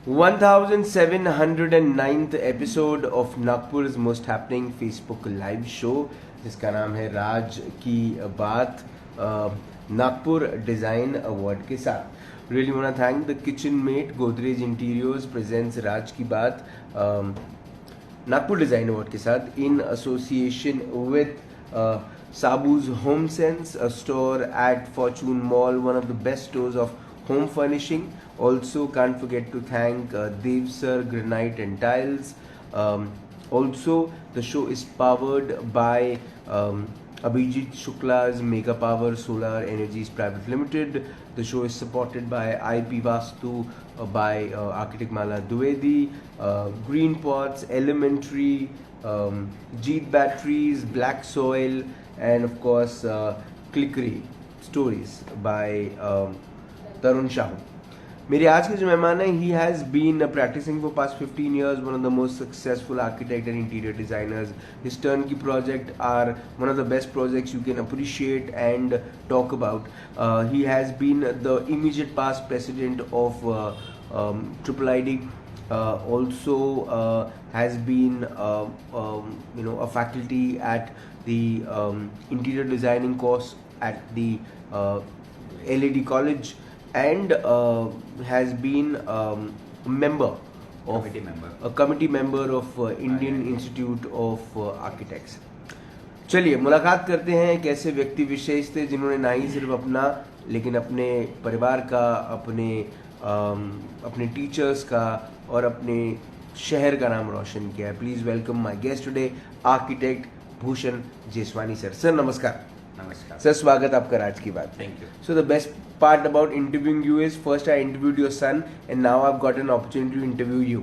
1709th episode of Nagpur's most happening Facebook live show, जिसका नाम है राज की बात, नागपुर डिजाइन अवार्ड के साथ। Really want to thank the kitchen mate Godrej interiors presents राज की बात नागपुर डिजाइन अवार्ड के साथ in association with Sabu's Home Sense, a store at Fortune Mall, one of the best stores of home furnishing. Also, can't forget to thank Dev Sir Granite and Tiles. Also, the show is powered by Abhijit Shukla's Mega Power Solar Energies Private Limited. The show is supported by IP Vastu, by Architect Mala Dwivedi, Green Pots, Elementary, Jeet Batteries, Black Soil, and of course Clickery Stories by Tarun Shahu. मेरे आज के जो मेहमान हैं, he has been practicing for past 15 years, one of the most successful architect and interior designers. His turnkey project are one of the best projects you can appreciate and talk about. He has been the immediate past president of Triple ID. Also has been a faculty at the interior designing course at the LAD College, and has been a committee member of Indian Institute of Architects. चलिए मुलाकात करते हैं एक ऐसे व्यक्ति विशेष थे जिन्होंने ना ही सिर्फ अपना लेकिन अपने परिवार का, अपने टीचर्स का और अपने शहर का नाम रोशन किया है। Please welcome my guest today, architect Bhushan Jeswani sir. Sir नमस्कार। नमस्कार सर, स्वागत आपका राज की Baat. Thank you. So the best part about interviewing you is first I interviewed your son and now I have got an opportunity to interview you.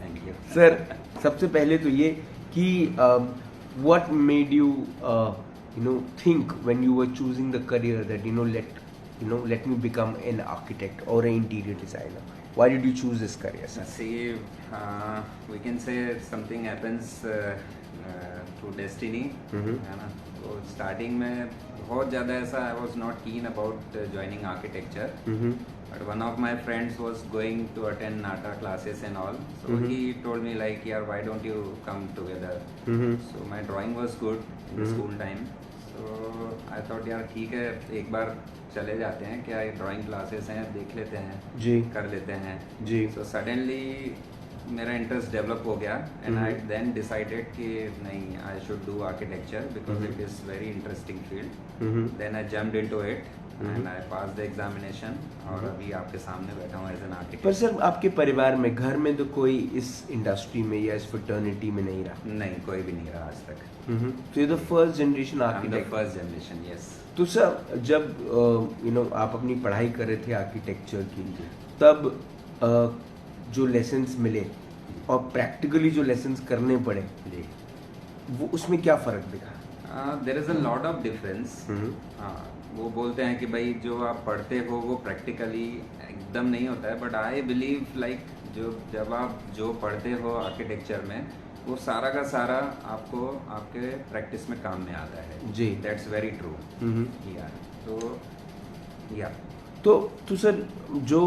Thank you sir, सबसे पहले तो ये कि what made you think when you were choosing the career that let me become an architect or an interior designer? Why did you choose this career, sir? See, we can say something happens through destiny, है ना। तो starting में बहुत ज़्यादा ऐसा I was not keen about joining architecture, but one of my friends was going to attend NATA classes and all, so he told me like, यार why don't you come together? So my drawing was good in the school time, so I thought यार ठीक है, एक बार चले जाते हैं, क्या drawing classes हैं, देख लेते हैं जी, कर लेते हैं जी। सो सडनली मेरा इंटरेस्ट डेवलप हो गया एंड आई देन डिसाइडेड कि नहीं, I should do architecture because it is very interesting field. Then I jumped into it and I pass the examination और अभी आपके सामने बैठा हूँ एज एन आर्किटेक्ट। पर सर, आपके परिवार में, घर में तो कोई इस इंडस्ट्री में या इस फ्रेटर्निटी में नहीं रहा? नहीं, कोई भी नहीं रहा आज तक। तो ये the first generation architect? First generation, yes. तो सर, जब आप अपनी पढ़ाई कर रहे थे आर्किटेक्चर की, तब जो लेसन्स मिले और प्रैक्टिकली जो लेसन्स करने पड़े, वो उसमें क्या फर्क दिखा? There is a lot of difference. वो बोलते हैं कि भाई जो आप पढ़ते हो वो प्रैक्टिकली एकदम नहीं होता है, बट आई बिलीव लाइक जब आप जो पढ़ते हो आर्किटेक्चर में, वो सारा का सारा आपको आपके प्रैक्टिस में काम में आता है जी। That's very true. तो सर, जो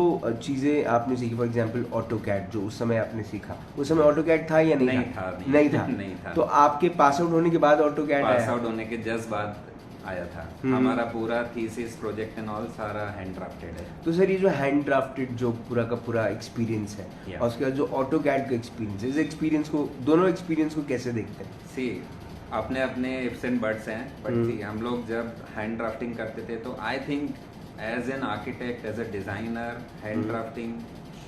चीज़ें आपने सीखी, फॉर एग्जांपल ऑटोकैड, जो उस समय आपने सीखा, उस समय ऑटोकैड था या नहीं था? नहीं था। नहीं था। तो आपके पास आउट होने के बाद ऑटोकैड आया? पास आउट होने के जस्ट बाद आया था। हमारा पूरा थीसिस प्रोजेक्ट एंड ऑल सारा हैंड ड्राफ्टेड है। तो सर, ये जो हैंड ड्राफ्टेड जो पूरा का पूरा एक्सपीरियंस है और उसके बाद जो ऑटोकैड का एक्सपीरियंस है, इस एक्सपीरियंस को, दोनों एक्सपीरियंस को कैसे देखते हैं? सी, अपने अपने इफ्स एंड बट्स हैं, बट हम लोग जब हैंड ड्राफ्टिंग करते थे तो I think as an architect, as a designer, hand drafting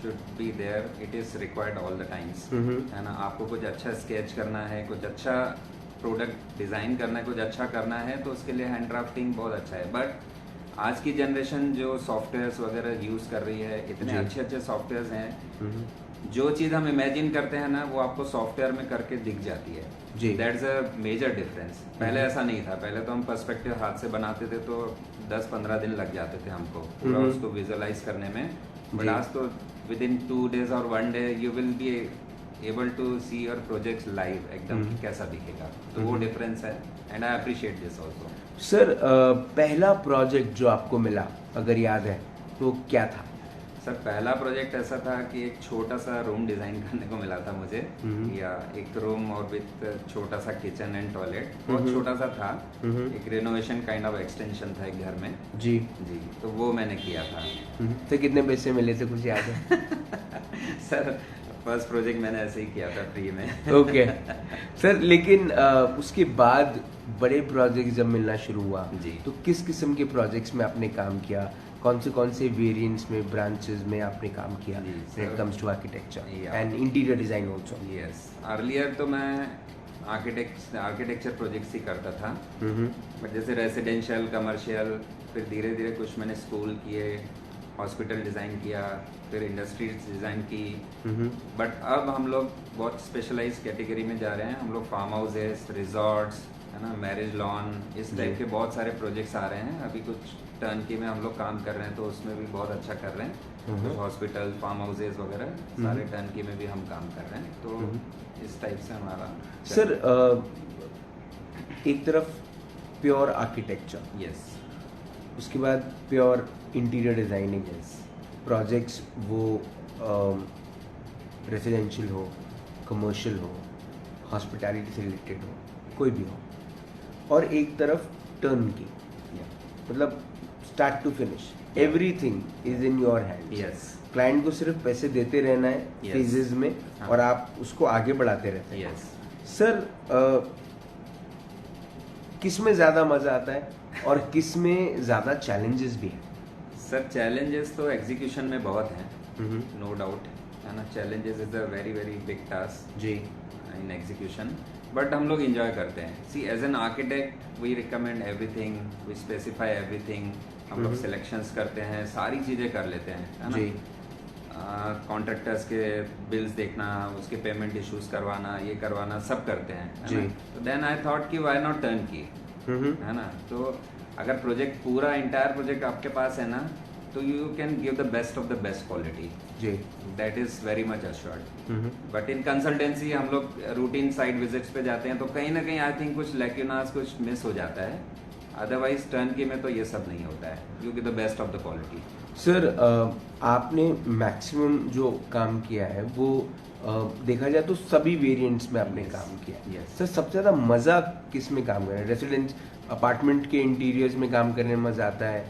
should be there, it is required all the times, है ना। आपको कुछ अच्छा स्केच करना है, कुछ अच्छा प्रोडक्ट डिज़ाइन करना है, कुछ अच्छा करना है, तो उसके लिए हैंड ड्राफ्टिंग बहुत अच्छा है। बट आज की जनरेशन जो सॉफ्टवेयर्स वगैरह यूज़ कर रही है, इतने अच्छे अच्छे सॉफ्टवेयर्स हैं, जो चीज़ हम इमेजिन करते हैं ना, वो आपको सॉफ्टवेयर में करके दिख जाती है जी। That's a major difference. पहले ऐसा नहीं था। पहले तो हम पर्सपेक्टिव हाथ से बनाते थे तो 10-15 दिन लग जाते थे हमको पूरा उसको विजुअलाइज करने में, बट आज तो विद इन 2 days और 1 day you will be able to see your projects live, एकदम कैसा दिखेगा। तो वो डिफरेंस है and I appreciate this also. Sir, पहला प्रोजेक्ट जो आपको मिला, अगर याद है, तो क्या था? सर पहला प्रोजेक्ट ऐसा था कि एक छोटा सा रूम डिज़ाइन करने को मिला था मुझे, या एक रूम और विथ छोटा सा किचन एंड टॉयलेट, बहुत छोटा सा था, एक रिनोवेशन काइंड ऑफ एक्सटेंशन था एक घर में। जी जी, तो वो मैंने किया था। तो कितने पैसे मिले थे, कुछ याद है? सर फर्स्ट प्रोजेक्ट मैंने ऐसे ही किया था फ्री में। ओके सर, लेकिन उसके बाद बड़े प्रोजेक्ट जब मिलना शुरू हुआ जी, तो किस किस्म के प्रोजेक्ट्स में आपने काम किया, कौन से वेरिएंट्स में, ब्रांचेस में आपने काम किया when it comes to architecture and interior design also? Yes, earlier तो मैं आर्किटेक्चर प्रोजेक्ट्स ही करता था, बट जैसे रेसिडेंशियल, कमर्शियल, फिर धीरे धीरे कुछ मैंने स्कूल किए, हॉस्पिटल डिज़ाइन किया, फिर इंडस्ट्रीज डिज़ाइन की। बट अब हम लोग बहुत स्पेशलाइज कैटेगरी में जा रहे हैं। हम लोग फार्म हाउसेस, रिजॉर्ट्स, है ना, मैरिज लॉन, इस टाइप के बहुत सारे प्रोजेक्ट्स आ रहे हैं। अभी कुछ टर्नकी में हम लोग काम कर रहे हैं, तो उसमें भी बहुत अच्छा कर रहे हैं। कुछ हॉस्पिटल, फार्म हाउसेस वगैरह सारे टर्नकी में भी हम काम कर रहे हैं, तो इस टाइप से हमारा। सर एक तरफ प्योर आर्किटेक्चर, यस, उसके बाद प्योर इंटीरियर डिजाइनिंग, प्रोजेक्ट्स वो रेजिडेंशियल हो, कमर्शियल हो, हॉस्पिटैलिटी से रिलेटेड हो, कोई भी हो, और एक तरफ टर्न की, मतलब start to finish everything is in your hand. Yes, client को सिर्फ पैसे देते रहना है फेजेस में, और आप उसको आगे बढ़ाते रहते हैं। यस सर किस में ज़्यादा मज़ा आता है और किस में ज़्यादा चैलेंजेस भी हैं? सर चैलेंजेस तो एग्जीक्यूशन में बहुत हैं, नो डाउट, है ना। Challenges is a very very big task जी इन एग्जीक्यूशन, बट हम लोग इंजॉय करते हैं। See, as an architect we recommend everything, we specify everything, हम लोग सिलेक्शंस करते हैं, सारी चीज़ें कर लेते हैं, है ना। कॉन्ट्रैक्टर्स के बिल्स देखना, उसके पेमेंट इश्यूज करवाना, ये करवाना, सब करते हैं, है ना। तो देन आई थॉट कि व्हाई नॉट टर्न की, है ना। तो अगर प्रोजेक्ट पूरा इंटायर प्रोजेक्ट आपके पास है ना, तो you can give the best of the best quality जी, that is very much assured. But in consultancy हम लोग रूटीन साइट विजिट्स पे जाते हैं, तो कहीं ना कहीं आई थिंक कुछ लैक्यूनास, कुछ मिस हो जाता है। अदरवाइज टर्न की में तो ये सब नहीं होता है, you give the best of the quality. Sir आपने मैक्सिमम जो काम किया है वो देखा जाए तो सभी वेरिएंट्स में आपने काम किया। सर सबसे ज़्यादा मज़ा किस में काम करना है? रेसिडेंस अपार्टमेंट के इंटीरियर्स में काम करने में मज़ा आता है,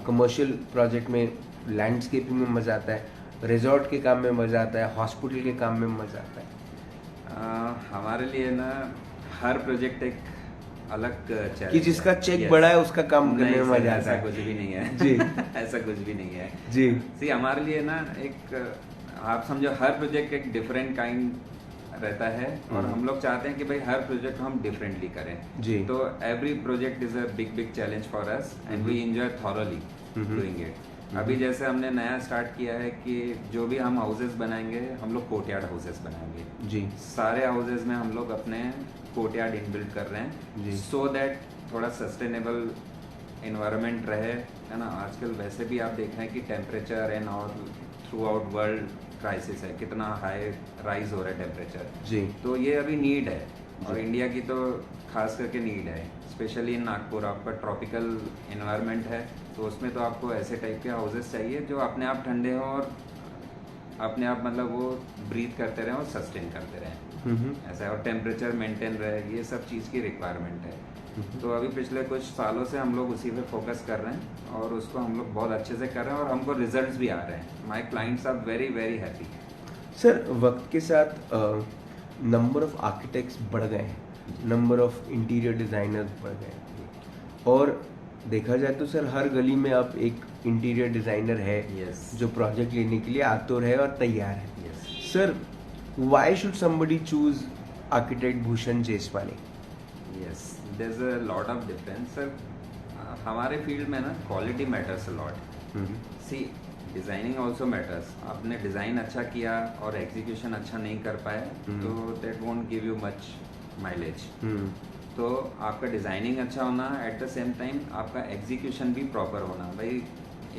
कमर्शियल प्रोजेक्ट में लैंडस्केपिंग में मज़ा आता है, रिजॉर्ट के काम में मज़ा आता है, हॉस्पिटल के काम में मज़ा आता है? हमारे लिए ना हर प्रोजेक्ट एक अलग चैलेंज कि जिसका चेक बड़ा है उसका काम करने में मजा आता है। ऐसा कुछ भी नहीं है जी ऐसा कुछ भी नहीं है जी। सी, हमारे लिए ना एक, आप समझो, हर प्रोजेक्ट एक डिफरेंट काइंड रहता है, और हम लोग चाहते हैं कि भाई हर प्रोजेक्ट हम डिफरेंटली करें जी। तो every project is a big big challenge for us and we enjoy thoroughly doing it. अभी जैसे हमने नया स्टार्ट किया है कि जो भी हम हाउसेस बनाएंगे, हम लोग कोर्टयार्ड हाउसेस बनाएंगे जी। सारे हाउसेस में हम लोग अपने कोर्टयार्ड इनबिल्ट कर रहे हैं, सो दैट थोड़ा सस्टेनेबल इन्वायरमेंट रहे, है ना। आजकल वैसे भी आप देख रहे हैं कि टेम्परेचर एंड और थ्रू आउट वर्ल्ड क्राइसिस है, कितना हाई राइज हो रहा है टेम्परेचर जी। तो ये अभी नीड है, और इंडिया की तो खास करके नीड है, स्पेशली इन नागपुर। आपका ट्रॉपिकल इन्वायरमेंट है, तो उसमें तो आपको ऐसे टाइप के हाउसेस चाहिए जो अपने आप ठंडे हों और अपने आप मतलब वो ब्रीथ करते रहें और सस्टेन करते रहें, ऐसा है, और टेम्परेचर मेंटेन रहे, ये सब चीज़ की रिक्वायरमेंट है। तो अभी पिछले कुछ सालों से हम लोग उसी पे फोकस कर रहे हैं, और उसको हम लोग बहुत अच्छे से कर रहे हैं, और हमको रिजल्ट्स भी आ रहे हैं। My clients are very very happy. Sir वक्त के साथ नंबर ऑफ आर्किटेक्ट्स बढ़ गए हैं, नंबर ऑफ इंटीरियर डिज़ाइनर्स बढ़ गए हैं, और देखा जाए तो सर हर गली में अब एक इंटीरियर डिज़ाइनर है जो प्रोजेक्ट लेने के लिए आतुर है और तैयार है। Sir why should somebody choose architect Bhushan Jeswani? Yes, there is a lot of difference sir. हमारे फील्ड में ना quality matters a lot. See, designing also matters. आपने डिज़ाइन अच्छा किया और एग्जीक्यूशन अच्छा नहीं कर पाए तो that won't give you much mileage. तो आपका डिज़ाइनिंग अच्छा होना, एट द सेम टाइम आपका एग्जीक्यूशन भी प्रॉपर होना। भाई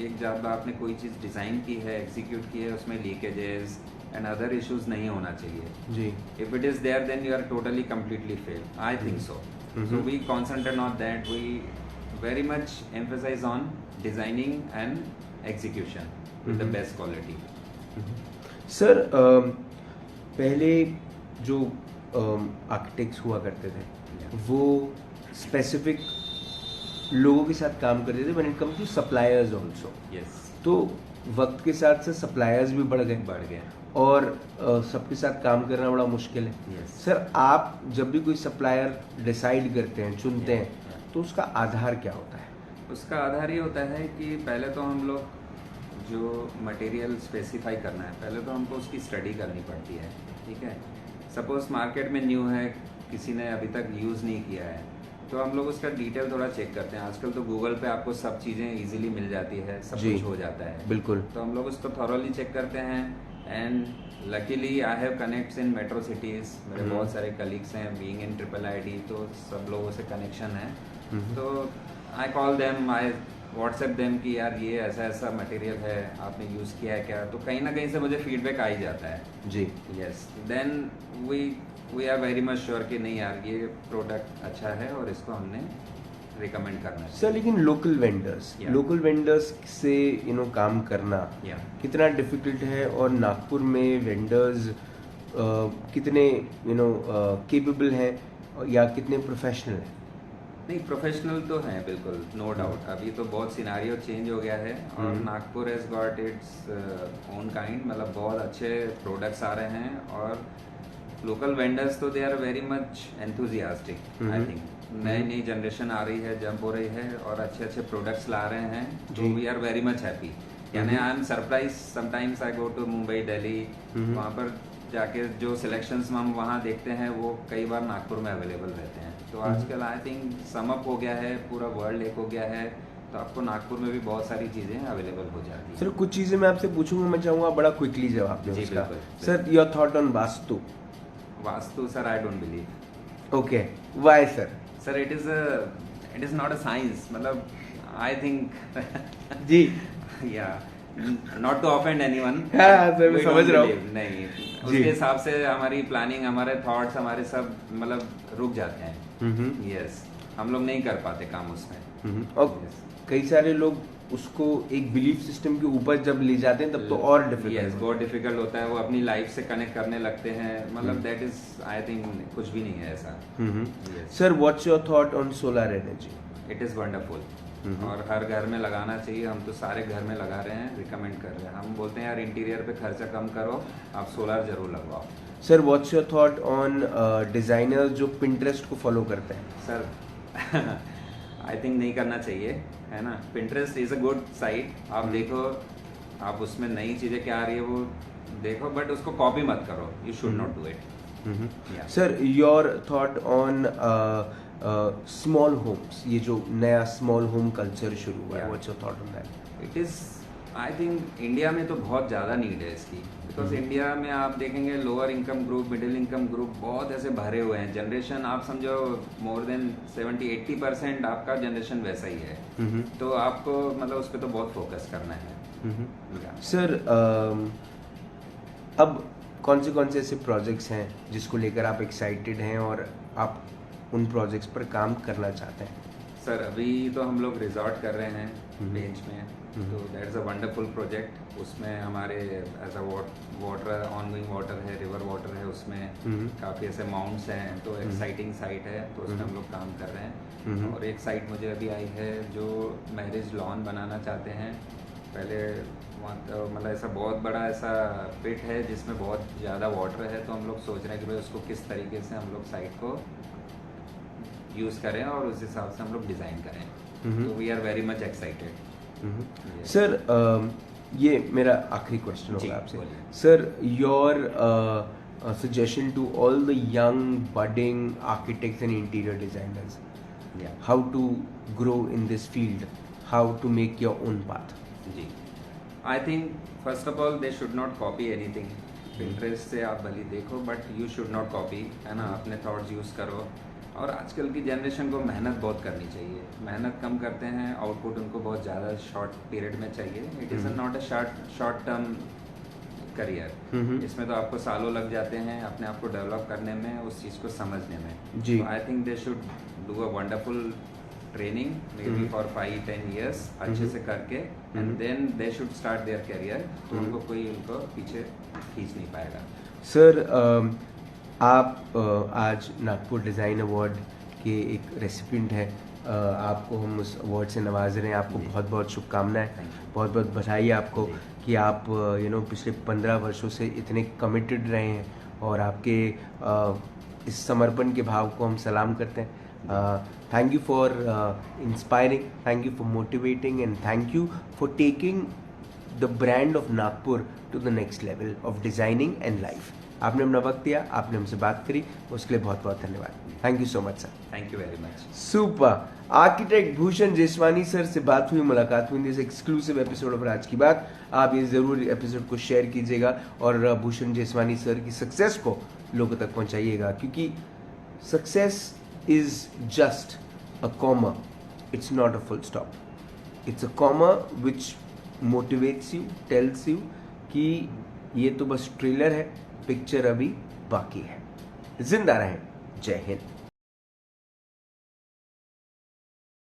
एक जब आपने कोई चीज़ डिज़ाइन की है, एग्जीक्यूट की है, उसमें लीकेजेस एंड अदर इश्यूज नहीं होना चाहिए जी। If it is there then you are totally completely fail, I think so. So we concentrate on that, we very much emphasize on designing and execution, with the best quality. Sir पहले जो architects हुआ करते थे वो specific लोगों के साथ काम करते थे when it comes to suppliers also. Yes. तो वक्त के साथ साथ सप्लायर्स भी बढ़ गए और सबके साथ काम करना बड़ा मुश्किल है। Yes. सर आप जब भी कोई सप्लायर डिसाइड करते हैं, चुनते हैं, तो उसका आधार क्या होता है? उसका आधार ये होता है कि पहले तो हम लोग जो मटेरियल स्पेसिफाई करना है, पहले तो हमको उसकी स्टडी करनी पड़ती है, ठीक है। सपोज मार्केट में न्यू है, किसी ने अभी तक यूज़ नहीं किया है, तो हम लोग उसका डिटेल थोड़ा चेक करते हैं। आजकल तो गूगल पे आपको सब चीज़ें इजीली मिल जाती है, सब कुछ हो जाता है। बिल्कुल। तो हम लोग उसको थॉरोली चेक करते हैं and luckily I have connects in metro cities. मेरे बहुत सारे कलीग्स हैं बीइंग इन IIIT, तो सब लोगों से कनेक्शन है। तो I call them, I WhatsApp them कि यार ये ऐसा ऐसा मटेरियल है, आपने यूज़ किया है क्या? तो कहीं ना कहीं से मुझे फीडबैक आ ही जाता है जी। Yes, then we are very much sure कि नहीं यार ये प्रोडक्ट अच्छा है और इसको हमने रिकमेंड करना है। सर लेकिन लोकल वेंडर्स से काम करना कितना डिफिकल्ट है, और नागपुर में वेंडर्स कितने केपेबल हैं या कितने प्रोफेशनल हैं? नहीं, प्रोफेशनल तो हैं बिल्कुल, नो डाउट। अभी तो बहुत सिनारियो चेंज हो गया है और Nagpur has got its own kind, मतलब बहुत अच्छे प्रोडक्ट्स आ रहे हैं और लोकल वेंडर्स तो they are very much enthusiastic. I think नई जनरेशन आ रही है, जंप हो रही है और अच्छे अच्छे प्रोडक्ट्स ला रहे हैं, तो we are very much happy. यानी I am surprise, sometimes I go to Mumbai, Delhi, वहाँ पर जाके जो सिलेक्शंस हम वहाँ देखते हैं वो कई बार नागपुर में अवेलेबल रहते हैं। तो आजकल आई थिंक समअप हो गया है, पूरा वर्ल्ड एक हो गया है, तो आपको नागपुर में भी बहुत सारी चीज़ें अवेलेबल हो जाती हैं। सर कुछ चीज़ें मैं आपसे पूछूंगा, मैं चाहूँगा बड़ा क्विकली जवाब दें उसका। Sir your thought on Vastu? Vastu sir, I don't believe. Okay, why sir? Sir it is not a science, मतलब आई थिंक जी या not to offend anyone, sir मैं समझ रहा हूँ। नहीं, उसके हिसाब से हमारी प्लानिंग, हमारे थॉट्स, हमारे सब मतलब रुक जाते हैं। यस, हम लोग नहीं कर पाते काम उसमें। और कई सारे लोग उसको एक बिलीफ सिस्टम के ऊपर जब ले जाते हैं तब तो और डिफिकल्ट बहुत डिफिकल्ट होता है। वो अपनी लाइफ से कनेक्ट करने लगते हैं, मतलब दैट इज आई थिंक कुछ भी नहीं है ऐसा। Sir what's your thought on solar energy? It is wonderful और हर घर में लगाना चाहिए। हम तो सारे घर में लगा रहे हैं, रिकमेंड कर रहे हैं। हम बोलते हैं यार इंटीरियर पे खर्चा कम करो, आप सोलर जरूर लगवाओ। Sir what's your thought on designers जो पिंटरेस्ट को फॉलो करते हैं? सर आई थिंक नहीं करना चाहिए, है ना। Pinterest is a good site, आप देखो, आप उसमें नई चीज़ें क्या आ रही है वो देखो, बट उसको कॉपी मत करो। You should not do it. Sir your thought on small homes, ये जो नया स्मॉल होम कल्चर शुरू हुआ है, what's your thought on that? It is I think India में तो बहुत ज़्यादा नीड है इसकी, बिकॉज इंडिया में आप देखेंगे lower income group, middle income group बहुत ऐसे भरे हुए हैं। जनरेशन आप समझो मोर देन 70-80% आपका जनरेशन वैसा ही है। तो आपको मतलब उस पर तो बहुत फोकस करना है। सर अब कौन से ऐसे प्रोजेक्ट्स हैं जिसको लेकर आप एक्साइटेड हैं और आप उन प्रोजेक्ट्स पर काम करना चाहते हैं? सर अभी तो हम लोग रिजॉर्ट कर रहे हैं बेंच में, तो दैट्स अ वंडरफुल प्रोजेक्ट। उसमें हमारे ऐसा वाटर, ऑनगोइंग वाटर है, रिवर वाटर है, उसमें काफ़ी ऐसे माउंट्स हैं, तो एक्साइटिंग साइट है, तो उसमें हम लोग काम कर रहे हैं। और एक साइट मुझे अभी आई है जो मैरिज लॉन बनाना चाहते हैं। पहले वहाँ मतलब ऐसा बहुत बड़ा ऐसा पिट है जिसमें बहुत ज़्यादा वाटर है, तो हम लोग सोच रहे हैं कि भाई उसको किस तरीके से हम लोग साइट को यूज़ करें और उस हिसाब से हम लोग डिज़ाइन करें। तो we are very much excited. Sir ये मेरा आखिरी क्वेश्चन होगा आपसे। Sir your suggestion to all the young budding architects and interior designers, how to grow in this field, how to make your own path? जी, I think first of all they should not copy anything. Pinterest से आप भले देखो, but you should not copy, है ना। अपने thoughts use करो। और आजकल की जनरेशन को मेहनत बहुत करनी चाहिए, मेहनत कम करते हैं, आउटपुट उनको बहुत ज़्यादा शॉर्ट पीरियड में चाहिए। It is not a short term career. इसमें तो आपको सालों लग जाते हैं अपने आप को डेवलप करने में, उस चीज़ को समझने में। जी, I think they should do a wonderful training may be for 5-10 years अच्छे से करके and then they should start their career, तो उनको कोई उनको पीछे खींच नहीं पाएगा। सर आप आज नागपुर डिज़ाइन अवार्ड के एक रेसिपिएंट हैं, आपको हम उस अवार्ड से नवाज रहे हैं, आपको बहुत बहुत शुभकामनाएं, बहुत बहुत बधाई आपको कि आप पिछले 15 वर्षों से इतने कमिटेड रहे हैं और आपके इस समर्पण के भाव को हम सलाम करते हैं। Thank you for inspiring, thank you for motivating and thank you for taking the brand of Nagpur to the next level of designing and life. आपने अपना वक्त दिया, आपने हमसे बात करी, उसके लिए बहुत बहुत धन्यवाद। Thank you so much sir. Thank you very much. Super. Architect Bhushan Jeswani sir से बात हुई, मुलाकात हुई दिस एक्सक्लूसिव एपिसोड ऑफ राज की बात। आप ये जरूर एपिसोड को शेयर कीजिएगा और भूषण जेसवानी सर की सक्सेस को लोगों तक पहुंचाइएगा, क्योंकि success is just a comma, it's not a full stop, it's a comma which motivates you, tells you कि ये तो बस ट्रेलर है, पिक्चर अभी बाकी है। जिंदा रहें। जय हिंद।